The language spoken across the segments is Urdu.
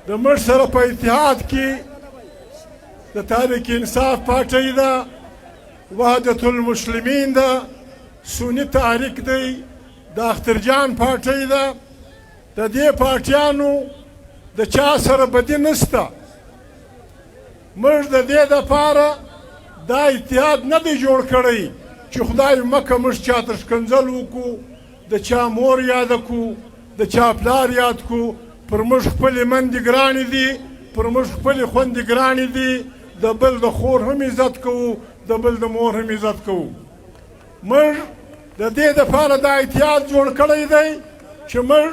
د مړ سره په اتحاد کې د تحریک انصاف پارټۍ ده، وحدت المسلمین ده، سنی تحریک دی، د اخترجان پارټۍ ده. د دې پارټیانو د چا سره بدي نشته. موږ د دې دپاره دا اتحاد نه دی جوړ کړی چې خدای مکه موږ چاته ښکنځل وکړو، د چا مور یاده کړو، د چا پلار یاد کړو. پر موږ خپلې مندې ګرانې دي، پر موږ خپلې خوندې ګرانې دي. د بل د خور هم عزت کوو، د بل د مور هم عزت کوو. موږ د دې دپاره دا اتحاد جوړ کړی دی چې موږ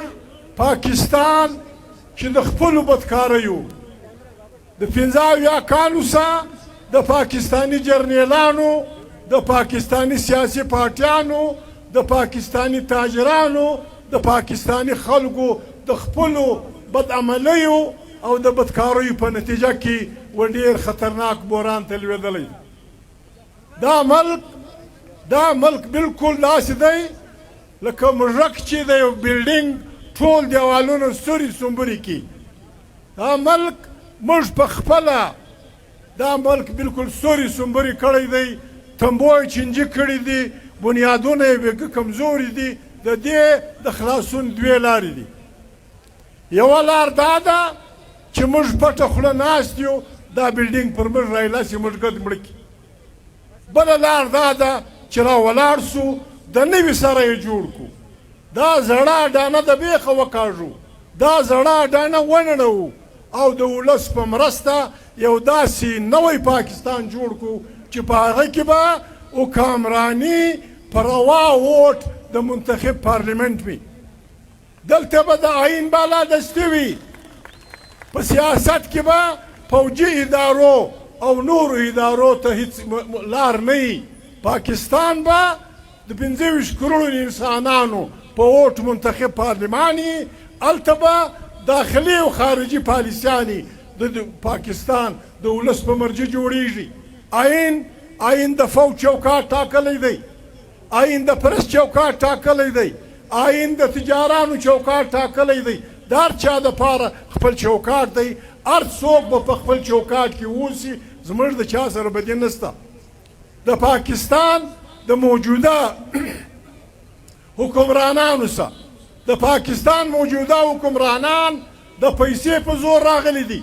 پاکستان چې د خپلو بدکاریو د 75 کالو څخه د پاکستاني جرنیلانو، د پاکستاني سیاسي پارټیانو، د پاکستاني تاجرانو، د پاکستاني خلکو د خپلو بدعملیو او د بدکاریو په نتیجه کې و ډېر خطرناک بحران ته لوېدلی. دا ملک بالکل داسې دی لکه مژک چې د یو بلډینګ ټول دیوالونه سوري سومبري کړي. دا ملک موږ په خپله دا ملک بالکل سوري سومبري کړی دی، تنبو یې چینجي کړي دي، بنیادونه یې بیګه کمزوري دي. د دې د خلاصون دوې لارې دي. یوه لار دا ده چې موږ پټه خوله ناست یو، دا بلډینګ پر موږ رایلاسي موږ ګد مړه کړي. بله لار دا ده چې راولاړ سو، د نوي سره یې جوړ کړو. دا زړه ډانه د بیخه وکاږو، دا زړه ډانه ونړوو او د ولس په مرسته یو داسې نوی پاکستان جوړ کړو چې په هغه کې به حکمراني په روا ووټ د منتخب پارلیمنت وي. دلته به د آئین بالادستي وي. په سیاست کې به فوجي ادارو او نورو ادارو ته هیڅ لار نه وي. پاکستان به د 25 کروڑو انسانانو په ووټ منتخب پارلماني. هلته به داخلي او خارجي پالیسیانې د پاکستان د ولس په مرجع جوړیږي. آئین د فوج چوکاټ ټاکلی دی، آئین د پرس چوکاټ ټاکلی دی، آئین د تجارانو چوکاټ ټاکلی دی. د هر چا دپاره خپل چوکاټ دی. هر څوک به په خپل چوکاټ کې اوسي. زموږ د چا سره بدي نشته. د پاکستان د موجوده حکمرانانو سره د پاکستان موجوده حکمرانان د پیسې په زور راغلي دي.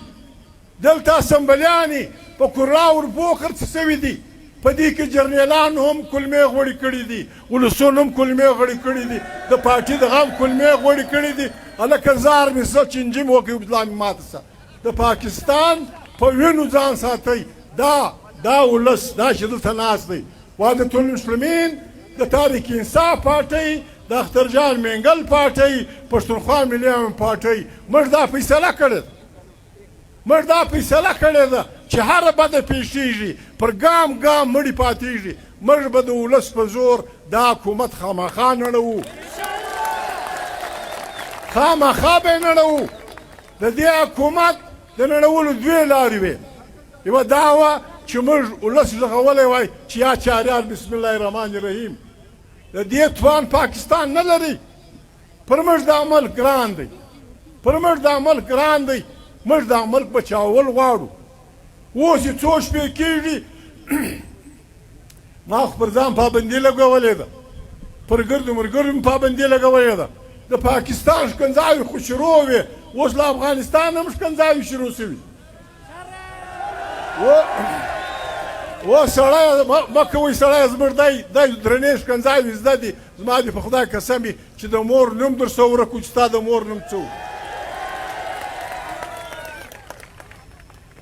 دلته اسمبلیانې په کروڑو روپو خرڅ شوي دي. په دې کې جرنیلانو هم کلمې غوړې کړي دي، ولسونو هم کلمې غوړې کړي دي، د پارټي دغه هم کلمې غوړې کړي دي. هلکه زار مې څه چینجي مې وکړي اسلامي ماته څه. د پاکستان په وینو ځان ساتئ. دا ولس دا چې دلته ناست دی، وحدت المسلمین، د تحریک انصاف پارټۍ، د اخترجان منګل پارټۍ، پښتونخوا ملي امن پارټۍ، موږ دا فیصله کړې ده. موږ دا فیصله کړې ده چې هره بده پیښیږي پر ګام ګام مړي پاتېږي. موږ به د ولس په زور دا حکومت خامخا نړوو، خامخا به یې نړوو. د دې حکومت د نړولو دوې لارې وې. یوه دا وه چې موږ ولس غږولی وای چې یا چاریار بسم الله الرحمن الرحیم. د دې توان پاکستان نه لري. پر موږ دا ملک ګران دی، پر موږ دا ملک ګران دی. موږ دا ملک بچاول غواړو. اوس یې څو شپې کېږي ما خو پر ځان پابندي لګولې ده، پر ګردو ملګرو مې پابندي لګولې ده. د پاکستان ښکنځاوې خو شروع وې، اوس له افغانستان هم ښکنځاوې شروع شوي. اوس سړی مه کوئ، سړی زموږ دی درنې ښکنځاوې زده دي. زما دې په خدای قسم وي چې د مور نوم در څه ورک و چې ستا د مور نوم څه و.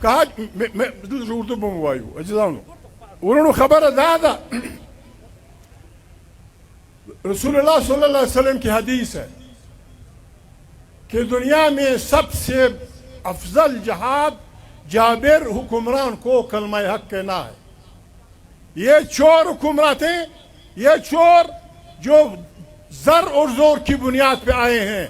که دلته اردو به مو وایو عزیزانو. ورونو خبره دا ده، رسول اللہ صلی اللہ علیہ وسلم کی حدیث ہے کہ دنیا میں سب سے افضل جہاد جابر حکمران کو کلمہ حق کہنا ہے. یہ چور حکمران تھے، یہ چور جو زر اور زور کی بنیاد پہ آئے ہیں،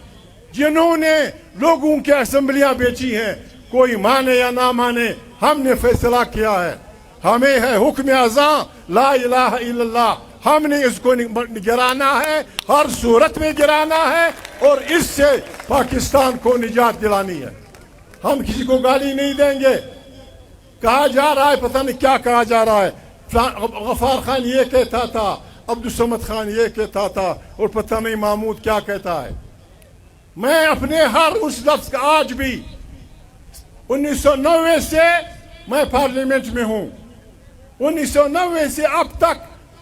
جنہوں نے لوگوں کی اسمبلیاں بیچی ہیں. کوئی مانے یا نہ مانے، ہم نے فیصلہ کیا ہے، ہمیں ہے حکم اعظم لا الہ الا اللہ. ہم نے اس کو گرانا ہے، ہر صورت میں گرانا ہے اور اس سے پاکستان کو نجات دلانی ہے. ہم کسی کو گالی نہیں دیں گے. کہا جا رہا ہے پتہ نہیں کیا کہا جا رہا ہے, غفار خان یہ کہتا تھا, عبدالصمد خان یہ کہتا تھا, اور پتہ نہیں محمود کیا کہتا ہے. میں اپنے ہر اس لفظ کا آج بھی 1990 سے میں پارلیمنٹ میں ہوں, 1990 سے اب تک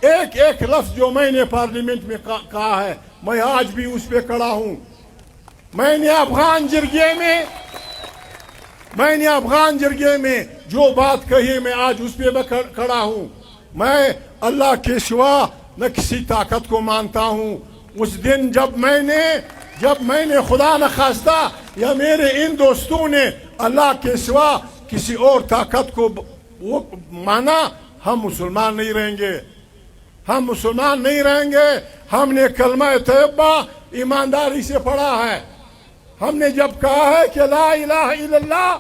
ایک ایک لفظ جو میں نے پارلیمنٹ میں کہا ہے میں آج بھی اس پہ کھڑا ہوں. میں نے افغان جرگے میں جو بات کہی میں آج اس پہ کھڑا ہوں. میں اللہ کے سوا نہ کسی طاقت کو مانتا ہوں. اس دن جب میں نے خدا نخواستہ یا میرے ان دوستوں نے اللہ کے سوا کسی اور طاقت کو مانا, ہم مسلمان نہیں رہیں گے, ہم مسلمان نہیں رہیں گے. ہم نے کلمہ طیبہ ایمانداری سے پڑھا ہے. ہم نے جب کہا ہے کہ لا الہ الا اللہ,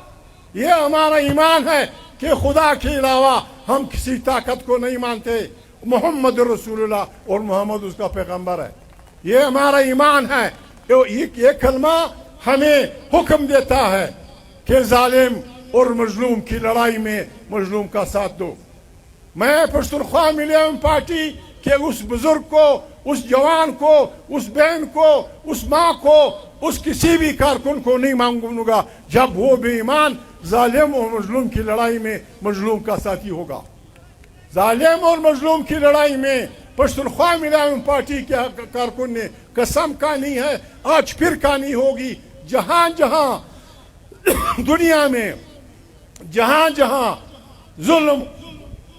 یہ ہمارا ایمان ہے کہ خدا کے علاوہ ہم کسی طاقت کو نہیں مانتے. محمد رسول اللہ اور محمد اس کا پیغمبر ہے, یہ ہمارا ایمان ہے. یہ کلمہ ہمیں حکم دیتا ہے کہ ظالم اور مظلوم کی لڑائی میں مظلوم کا ساتھ دو. میں پشتونخوا ملیم پارٹی کے اس بزرگ کو, اس جوان کو, اس بہن کو, اس ماں کو, اس کسی بھی کارکن کو نہیں مانگوں گا جب وہ بے ایمان ظالم اور مظلوم کی لڑائی میں مظلوم کا ساتھی ہوگا. ظالم اور مظلوم کی لڑائی میں پشتونخوا ملیم پارٹی کے کارکن نے قسم کھانی ہے, آج پھر کھانی ہوگی. جہاں جہاں دنیا میں جہاں جہاں ظلم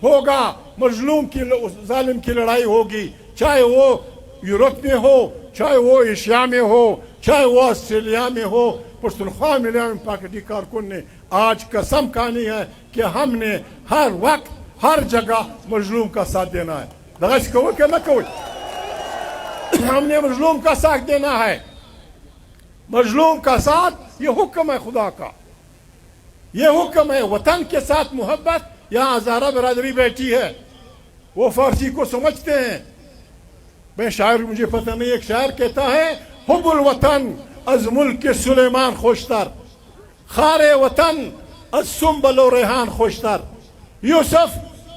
ہوگا, مظلوم کی ظالم کی لڑائی ہوگی, چاہے وہ یورپ میں ہو, چاہے وہ ایشیا میں ہو, چاہے وہ آسٹریلیا میں ہو, پشتونخوا ملیم پارٹی کارکن نے آج قسم کھانی ہے کہ ہم نے ہر وقت ہر جگہ مظلوم کا ساتھ دینا ہے. دغش کو کہ نہ کوئی, ہم نے مظلوم کا ساتھ دینا ہے. مظلوم کا ساتھ یہ حکم ہے خدا کا, یہ حکم ہے. وطن کے ساتھ محبت. یہاں ہزارہ برادری بیٹھی ہے, وہ فارسی کو سمجھتے ہیں. میں شاعر, مجھے پتہ نہیں, ایک شاعر کہتا ہے حب الوطن از ملک سلیمان خوشتر, خار وطن از سنبل و ریحان خوشتر. یوسف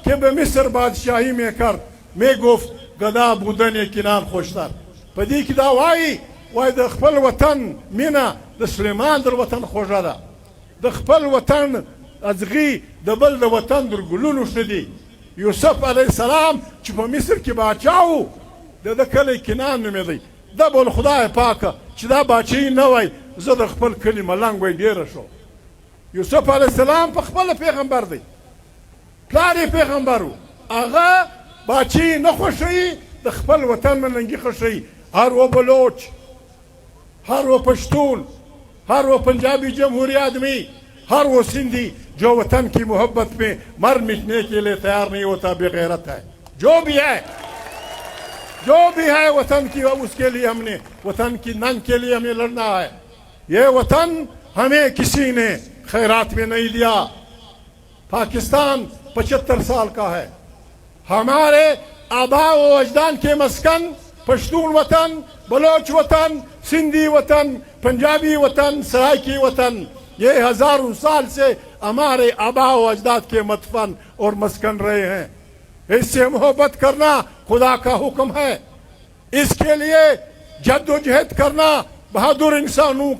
که به مصر بادشاهی میکرد میگفت گدا بودن کنان خوشتر. پدې کې دا وای د خپل وطن مینه د سلیمان در وطن خوږه ده. د خپل وطن ازغي د بل د وطن در ګلونو ښه دي. یوسف علیه السلام چې په مصر کې باچا و, د کلی کنان نومېدی. دا بول خدای پاکه چې دا باچایي نه وای, زه د خپل کلي ملنګ وای ډېره شو. یوسف علیه السلام په خپله پیغمبر دی, پلار یې پیغمبر و, هغه باچایي نه خوښوي, د خپل وطن ملنګي خوښوي. ہر وہ بلوچ, ہر وہ پشتون, ہر وہ پنجابی جمہوری آدمی, ہر وہ سندھی جو وطن کی محبت میں مر مٹنے کے لیے تیار نہیں ہوتا بے غیرت ہے. جو بھی ہے وطن کی, اس کے لیے ہم نے, وطن کی ننگ کے لیے ہمیں لڑنا ہے. یہ وطن ہمیں کسی نے خیرات میں نہیں دیا. پاکستان 75 سال کا ہے. ہمارے آباء و اجداد کے مسکن پشتون وطن, بلوچ وطن, سندھی وطن, پنجابی وطن, سرائکی وطن, یہ ہزاروں سال سے ہمارے آباء و اجداد کے مدفن اور مسکن رہے ہیں. اس سے محبت کرنا خدا کا حکم ہے. اس کے لیے جد و جہد کرنا بہادر انسانوں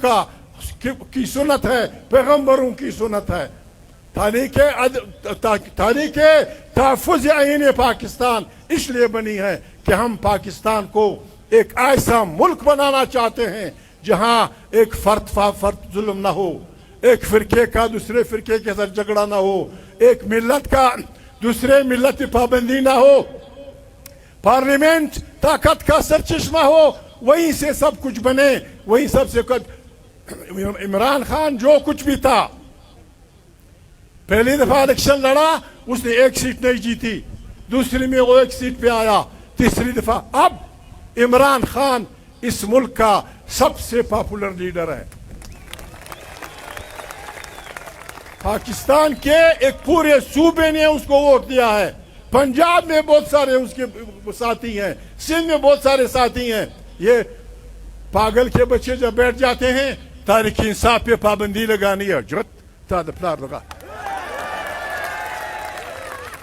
کی سنت ہے, پیغمبروں کی سنت ہے. تاریخ تحفظ آئین پاکستان اس لیے بنی ہے کہ ہم پاکستان کو ایک ایسا ملک بنانا چاہتے ہیں جہاں ایک فرد ظلم نہ ہو, ایک فرقے کا دوسرے فرقے کے ساتھ جھگڑا نہ ہو, ایک ملت کا دوسرے ملت کی پابندی نہ ہو, پارلیمنٹ طاقت کا سرچشمہ ہو, وہیں سے سب کچھ بنے, وہیں سب سے کچھ. عمران خان جو کچھ بھی تھا, پہلی دفعہ الیکشن لڑا, اس نے ایک سیٹ نہیں جیتی, دوسری میں وہ ایک سیٹ پہ آیا, تیسری دفعہ. اب عمران خان اس ملک کا سب سے پاپولر لیڈر ہے. پاکستان کے ایک پورے صوبے نے اس کو ووٹ دیا ہے. پنجاب میں بہت سارے اس کے ساتھی ہیں, سندھ میں بہت سارے ساتھی ہیں. یہ پاگل کے بچے جب بیٹھ جاتے ہیں تحریک انصاف پہ پابندی لگانی ہے پلار لگا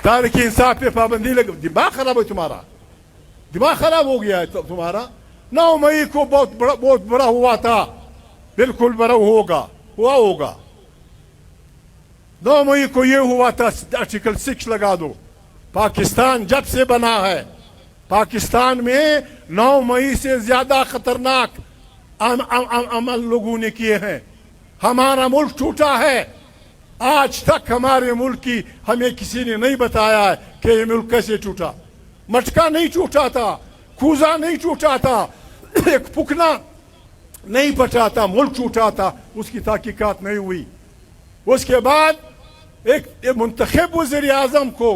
تحریک انصاف پہ پابندی لگا. دماغ خراب ہے تمہارا, دماغ خراب ہو گیا ہے تمہارا. 9 مئی کو بہت بڑا ہوا تھا, بالکل بڑا ہوگا. 9 مئی کو یہ ہوا تھا آرٹیکل 6 لگا دو. پاکستان جب سے بنا ہے, پاکستان میں 9 مئی سے زیادہ خطرناک عمل لوگوں نے کیے ہیں. ہمارا ملک ٹوٹا ہے. آج تک ہمارے ملک کی ہمیں کسی نے نہیں بتایا ہے کہ یہ ملک کیسے ٹوٹا. مٹکا نہیں ٹوٹا تھا, کوزا نہیں ٹوٹا تھا, ایک پکنا نہیں پٹا تھا, ملک ٹوٹا تھا. اس کی تحقیقات نہیں ہوئی. اس کے بعد ایک منتخب وزیر اعظم کو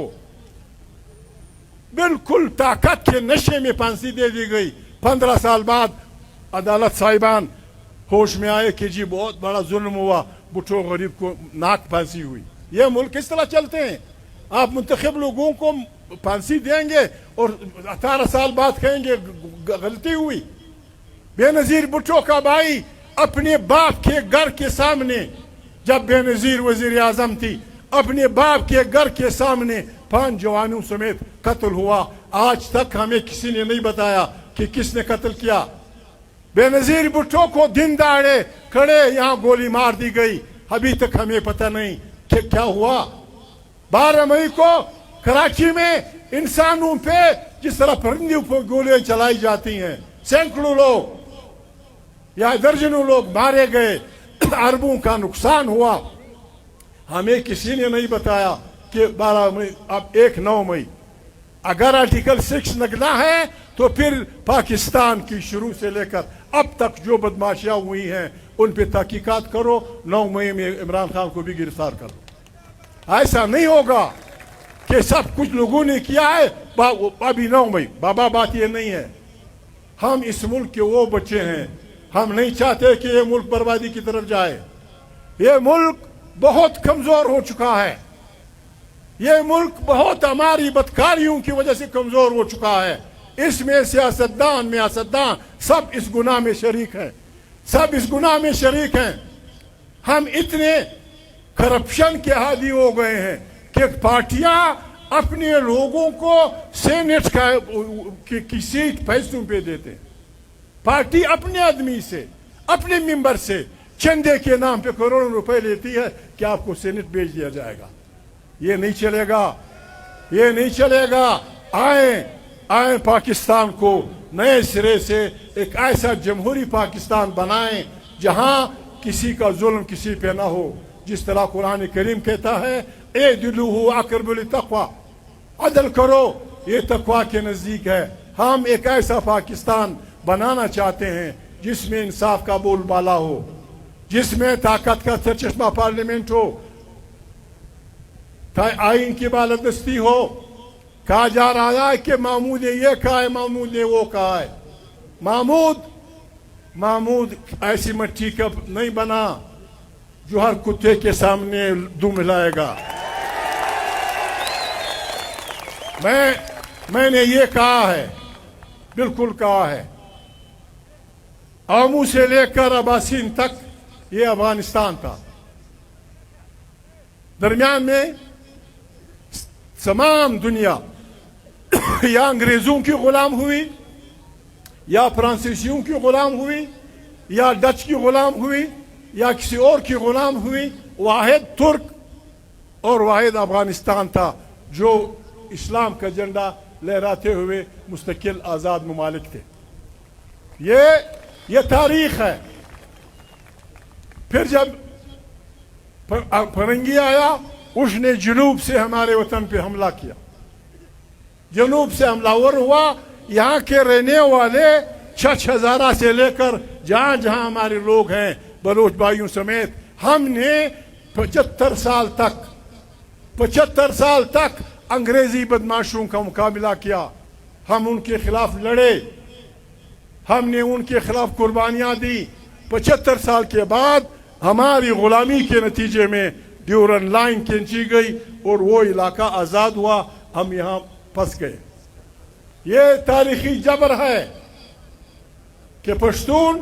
بالکل طاقت کے نشے میں پھانسی دے دی گئی. 15 سال بعد عدالت صاحبان ہوش میں آئے کہ جی بہت بڑا ظلم ہوا, بھٹو غریب کو ناک پھانسی ہوئی. یہ ملک کس طرح چلتے ہیں؟ آپ منتخب لوگوں کو پھانسی دیں گے اور 18 سال بعد کہیں گے غلطی ہوئی. بے نظیر بھٹو کا بھائی اپنے باپ کے گھر کے سامنے, جب بے نظیر وزیر اعظم تھی, اپنے باپ کے گھر کے سامنے 5 جوانوں سمیت قتل ہوا. آج تک ہمیں کسی نے نہیں بتایا کہ کس نے قتل کیا. بے نظیر بھٹو کو دن دہاڑے کھڑے یہاں گولی مار دی گئی. ابھی تک ہمیں پتہ نہیں کہ کیا ہوا. 12 مئی کو کراچی میں انسانوں پہ جس طرح پرندوں پہ گولیاں چلائی جاتی ہیں, سینکڑوں لوگ یا درجنوں لوگ مارے گئے, اربوں کا نقصان ہوا. ہمیں کسی نے نہیں بتایا کہ 12 مئی اب 9 مئی اگر آرٹیکل 6 لگنا ہے تو پھر پاکستان کی شروع سے لے کر اب تک جو بدماشیاں ہوئی ہیں ان پہ تحقیقات کرو. 9 مئی میں عمران خان کو بھی گرفتار کرو. ایسا نہیں ہوگا کہ سب کچھ لوگوں نے کیا ہے ابھی 9 مئی. بابا بات یہ نہیں ہے. ہم اس ملک کے وہ بچے ہیں, ہم نہیں چاہتے کہ یہ ملک بربادی کی طرف جائے. یہ ملک بہت کمزور ہو چکا ہے. یہ ملک بہت ہماری بدکاریوں کی وجہ سے کمزور ہو چکا ہے. اس میں سیاستدان سب اس گناہ میں شریک ہیں, سب اس گناہ میں شریک ہیں. ہم اتنے کرپشن کے عادی ہو گئے ہیں کہ پارٹیاں اپنے لوگوں کو سینٹ کی سیٹ پیسوں پہ دیتے. پارٹی اپنے آدمی سے, اپنے ممبر سے چندے کے نام پہ کروڑوں روپے لیتی ہے کہ آپ کو سینٹ بھیج دیا جائے گا. یہ نہیں چلے گا, یہ نہیں چلے گا. آئیں پاکستان کو نئے سرے سے ایک ایسا جمہوری پاکستان بنائیں جہاں کسی کا ظلم کسی پہ نہ ہو. جس طرح قرآن کریم کہتا ہے اعدلوا اقرب للتقوی, عدل کرو یہ تقوی کے نزدیک ہے. ہم ایک ایسا پاکستان بنانا چاہتے ہیں جس میں انصاف کا بول بالا ہو, جس میں طاقت کا سرچشمہ پارلیمنٹ ہو, آئین کی بالادستی ہو. کہا جا رہا ہے کہ محمود نے یہ کہا ہے, محمود نے وہ کہا ہے. محمود ایسی مٹی کا نہیں بنا جو ہر کتے کے سامنے دم ہلائے گا. میں نے یہ کہا ہے, بالکل کہا ہے. آمو سے لے کر اباسین تک یہ افغانستان تھا. درمیان میں تمام دنیا یا انگریزوں کی غلام ہوئی, یا فرانسیسیوں کی غلام ہوئی, یا ڈچ کی غلام ہوئی, یا کسی اور کی غلام ہوئی. واحد ترک اور واحد افغانستان تھا جو اسلام کا جھنڈا لہراتے ہوئے مستقل آزاد ممالک تھے. یہ تاریخ ہے. پھر جب فرنگی آیا, اس نے جنوب سے ہمارے وطن پہ حملہ کیا, جنوب سے حملہ ور ہوا. یہاں کے رہنے والے چھچ ہزارہ سے لے کر جہاں جہاں ہمارے لوگ ہیں بلوچ بھائیوں سمیت, ہم نے 75 سال تک انگریزی بدماشوں کا مقابلہ کیا. ہم ان کے خلاف لڑے, ہم نے ان کے خلاف قربانیاں دی. 75 سال کے بعد ہماری غلامی کے نتیجے میں ڈیورن لائن کھینچی گئی اور وہ علاقہ آزاد ہوا. ہم یہاں پھنس گئے. یہ تاریخی جبر ہے کہ پشتون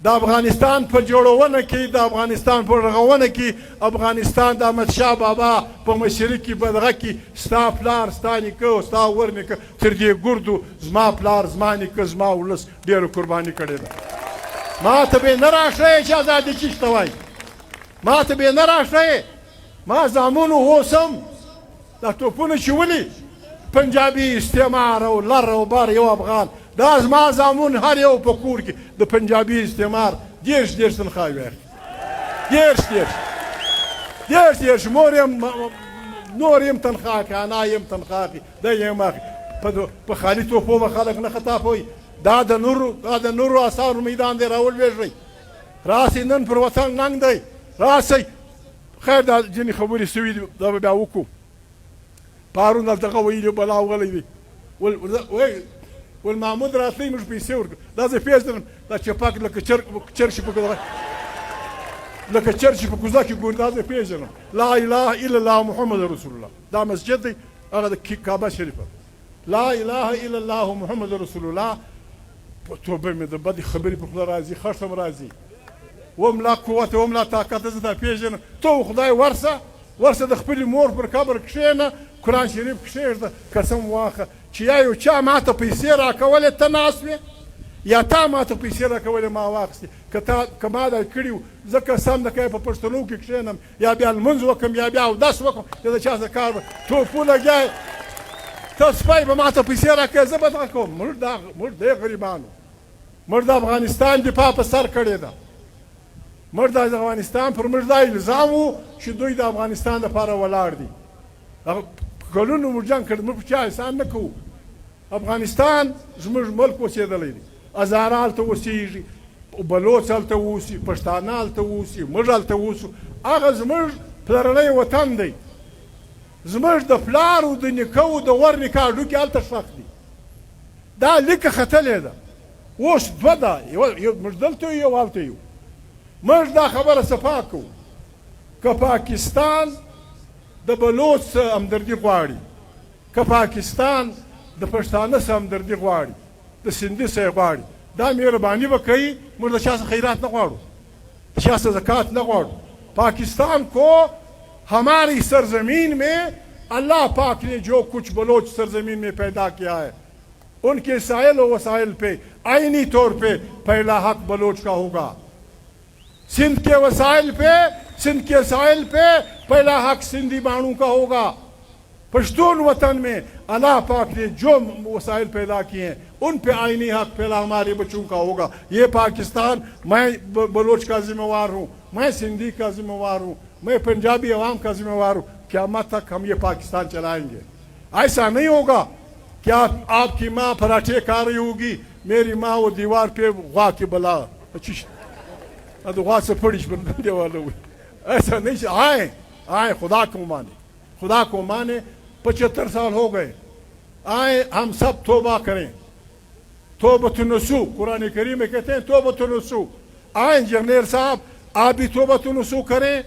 دا افغانستان په جوړونه کې، د افغانستان په رغونه کې، افغانستان د احمدشاه بابا په مشرۍ کې بدغه کې ستا پلار ستا نیکه ستا ورنیکه تر دې ګردو زما پلار زما نیکه زما ولس ډېره قرباني کړې ده. ما ته به نه راښیې چې ازادي څه ته وایي، ما ته به نه راښیې. ما زامنو اوسم دا توپونه چې ولي پنجابي استعمار او لر او بر یو افغان، دا زما زامن هر یو په کور کې د پنجابي استعمار 10 تنخواه وي، 10 نور یم تنخواه کې، انا یم تنخواه کې، دا یم اخلي. په خالي توپو به خلک نه خطا پوي. دا د نورو اثارو میدان دی، راولوېږئ، راسئ نن پر وطن ننګ دی، راسئ. خیر دا ځینې خبرې سوي دي، دا به بیا وکړو. پارون دلته ویلي بلا وغلی دی والمحمود راتلی موږ پیسې ورکړو. دا زه پېژنم، دا چپاک لکه چرشي په کوزه کې ګوري، دا زه پېژنم. لا اله الا الله محمد رسول الله، دا مسجد دی، هغه د کعبه شریفه. لا اله الا الله محمد رسول الله. توبه مې د بدې خبرې په خوله راځي، خښم راځي، وم لا قوت وم لا طاقت. زه دا پېژنم. تو خدای ورسه د خپلې مور پر قبر کښېنه، قرآن شریف کښېږده، قسم واخه چې یا یو چا ما ته پیسې راکولې ته ناست وې، یا تا ما ته پیسې راکولې ما واخیستې. که ما دا کړي وو، زه قسم د کوې په پښتنو کې کښېنم، یا بیا لمونځ وکړم، یا بیا اودس وکړم، یا د چا څه کار به توپو لګیا یې، ته سپی به ما ته پیسې راکوې، زه به دغه کوم. موږ دی غریبانو، موږ د افغانستان دفاع په سر کړې ده. موږ د افغانستان پر موږ دا الزام و چې دوی د افغانستان لپاره ولاړ دي. کلونو موږ جنګ کړی، موږ په چا احسان نه کوو. افغانستان زموږ ملک اوسېدلی دی، هزاره هلته اوسېږي، بلوڅ هلته اوسي، پښتانه هلته اوسي، موږ هلته اوسو. هغه زموږ پلرنی وطن دی. زموږ د پلار او د نیکه او د ور نیکه هډوکي هلته ښخ دي. دا لیکه ختلې ده، اوس دوه ده، موږ دلته یو یو هلته یو. موږ دا خبره صفا کوو. که پاکستان د بلوچ همدردي غواړي، که پاکستان د پښتانه سره همدردي غواړي، د سندي سره غواړي، دا مهرباني به کوي. موږ د چا څخه خیرات نه غواړو، د چا څخه زکات نه غواړو. پاکستان کو ہماری سرزمین میں اللہ پاک نے جو کچھ بلوچ سرزمین میں پیدا کیا ہے، ان کے سائل و وسائل پہ آئینی طور پہ پہلا حق بلوچ کا ہوگا. سندھ کے وسائل پہ سندھ کے ساحل پہ پہلا حق سندھی بانوں کا ہوگا. پشتون وطن میں اللہ پاک نے جو وسائل پیدا کیے ہیں ان پہ آئینی حق پہلا ہمارے بچوں کا ہوگا. یہ پاکستان میں بلوچ کا ذمہ وار ہوں, میں سندھی کا ذمہ وار ہوں, میں پنجابی عوام کا ذمہ وار ہوں. قیامت تک ہم یہ پاکستان چلائیں گے. ایسا نہیں ہوگا کیا آپ کی ماں پراٹھے کھا رہی ہوگی, میری ماں وہ دیوار پہ غوا کی بلا غوا سے پڑش بننے والا ہوئی. ایسا نہیں. آئیں خدا کو مانے, خدا کو مانے. 75 سال ہو گئے. آئیں ہم سب توبہ کریں. توبۃ النصوح قرآن کریم میں کہتے ہیں توبۃ النصوح. آئیں جنرل صاحب آپ بھی توبۃ النصوح کریں,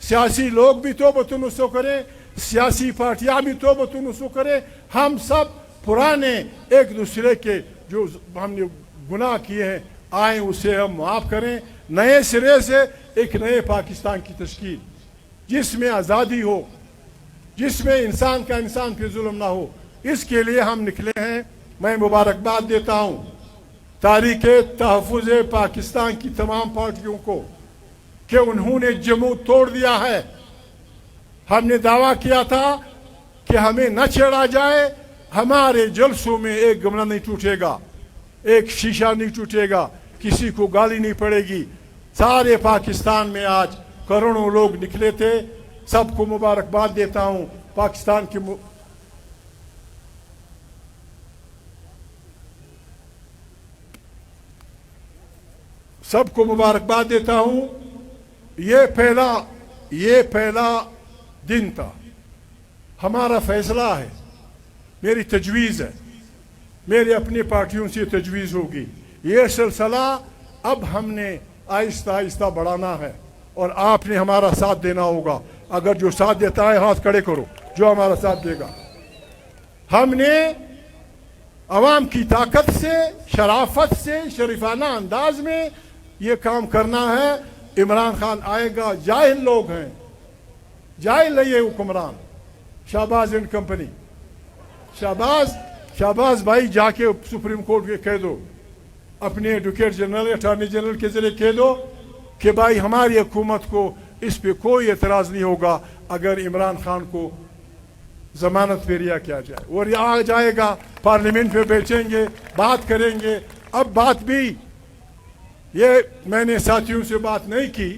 سیاسی لوگ بھی توبۃ النصوح کریں, سیاسی پارٹیاں بھی توبۃ النصوح کریں. ہم سب پرانے ایک دوسرے کے جو ہم نے گناہ کیے ہیں آئیں اسے ہم معاف کریں. نئے سرے سے ایک نئے پاکستان کی تشکیل جس میں آزادی ہو, جس میں انسان کا انسان پہ ظلم نہ ہو, اس کے لیے ہم نکلے ہیں. میں مبارکباد دیتا ہوں تاریخ تحفظ پاکستان کی تمام پارٹیوں کو کہ انہوں نے جمود توڑ دیا ہے. ہم نے دعویٰ کیا تھا کہ ہمیں نہ چھیڑا جائے. ہمارے جلسوں میں ایک گملہ نہیں ٹوٹے گا, ایک شیشہ نہیں ٹوٹے گا, کسی کو گالی نہیں پڑے گی. سارے پاکستان میں آج کروڑوں لوگ نکلے تھے. سب کو مبارکباد دیتا ہوں. پاکستان کی سب کو مبارکباد دیتا ہوں. یہ پہلا دن تھا. ہمارا فیصلہ ہے, میری تجویز ہے, میری اپنی پارٹیوں سے تجویز ہوگی. یہ سلسلہ اب ہم نے آہستہ آہستہ بڑھانا ہے اور آپ نے ہمارا ساتھ دینا ہوگا. اگر جو ساتھ دیتا ہے ہاتھ کھڑے کرو جو ہمارا ساتھ دے گا. ہم نے عوام کی طاقت سے, شرافت سے, شریفانہ انداز میں یہ کام کرنا ہے. عمران خان آئے گا, جاہل لوگ ہیں, جاہل ہے یہ حکمران. شہباز اینڈ کمپنی, شہباز بھائی جا کے سپریم کورٹ کے کہہ دو, اپنے ایڈوکیٹ جنرل اٹارنی جنرل کے ذریعے کہہ دو کہ بھائی ہماری حکومت کو اس پہ کوئی اعتراض نہیں ہوگا اگر عمران خان کو ضمانت پہ رہا کیا جائے. اور یہ آ جائے گا پارلیمنٹ پہ بیٹھیں گے, بات کریں گے. اب بات بھی یہ میں نے ساتھیوں سے بات نہیں کی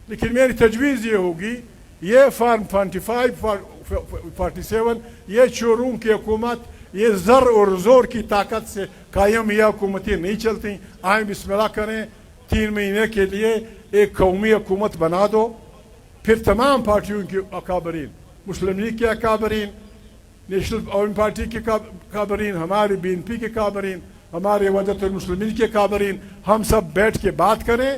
لیکن میری تجویز یہ ہوگی, یہ فارم 45 47 یہ چوروں کی حکومت, یہ زر اور زور کی طاقت سے قائم یہ حکومتیں نہیں چلتی. آئیں بسم اللہ کریں, 3 مہینے کے لیے ایک قومی حکومت بنا دو. پھر تمام پارٹیوں کے اکابرین, مسلم لیگ کے اکابرین, نیشنل عوام پارٹی کے اکابرین, ہمارے BNP کے اکابرین, ہمارے وحدت المسلمین کے اکابرین, ہم سب بیٹھ کے بات کریں.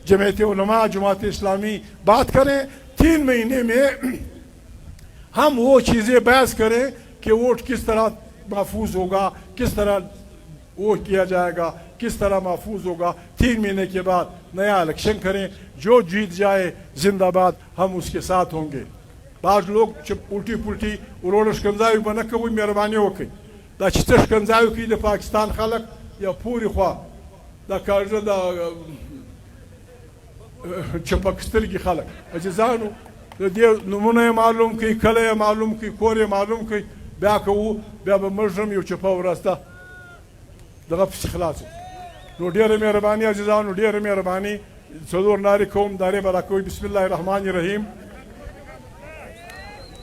جمعیت علماء, جماعت اسلامی بات کریں. 3 مہینے میں ہم وہ چیزیں بحث کریں کہ ووٹ کس طرح محفوظ ہوگا, کس طرح ووٹ کیا جائے گا, کس طرح محفوظ ہوگا. 3 مہینے کے بعد نیا الیکشن کریں. جو جیت جائے زندہ باد, ہم اس کے ساتھ ہوں گے. بعض لوگ الٹی پلٹی اروڑ شکنزاوی بنا کہ وہ مہربانی ہو کے دا چھ شکنزاوی کی دا پاکستان خلق یا پوری خواہ دا کارجہ دا چپکستر کی خلق اجزانو دے نمونہ معلوم کی, کلے معلوم کی, کورے معلوم کی, بیا کہ بیا مجرم یو چپاو راستا دغه پس خلاص. نو ډیره مهرباني عزیزانو, ډیره مهرباني. څلور نارې کوم دارې به راکوئ. بسم الله الرحمن الرحیم,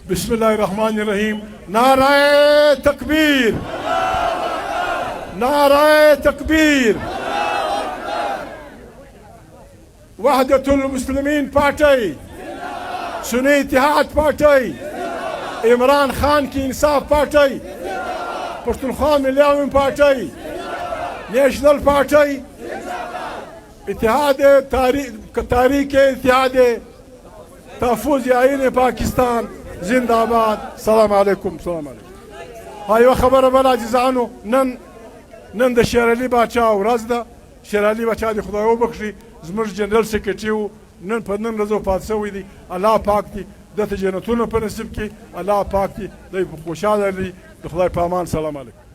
بسم الله الرحمن الرحیم. نعرہ تکبیر, نعرہ تکبیر. وحدت المسلمین پارٹی, سنی اتحاد پارٹی, عمران خان کی انصاف پارٹی, پختونخوا ملی عوام پارٹی, نیشنل پارٹی, اتحاد تاریخ اتحاد تحفظ آئین پاکستان زندہ آباد. السلام علیکم. السلام علیکم. ایوه خبره بل عزیزانو, نن د شیر علي باچا ورځ ده. شیر علي باچا د خدای وبخښي زموږ جنرال سیکرټري و, نن په نن ورځ وفات شوی دی. الله پاک دی دته جنتونه په نصیب کړي. الله پاک دی دوی په خوشحاله دي. د خدای په امان. سلام علیکم.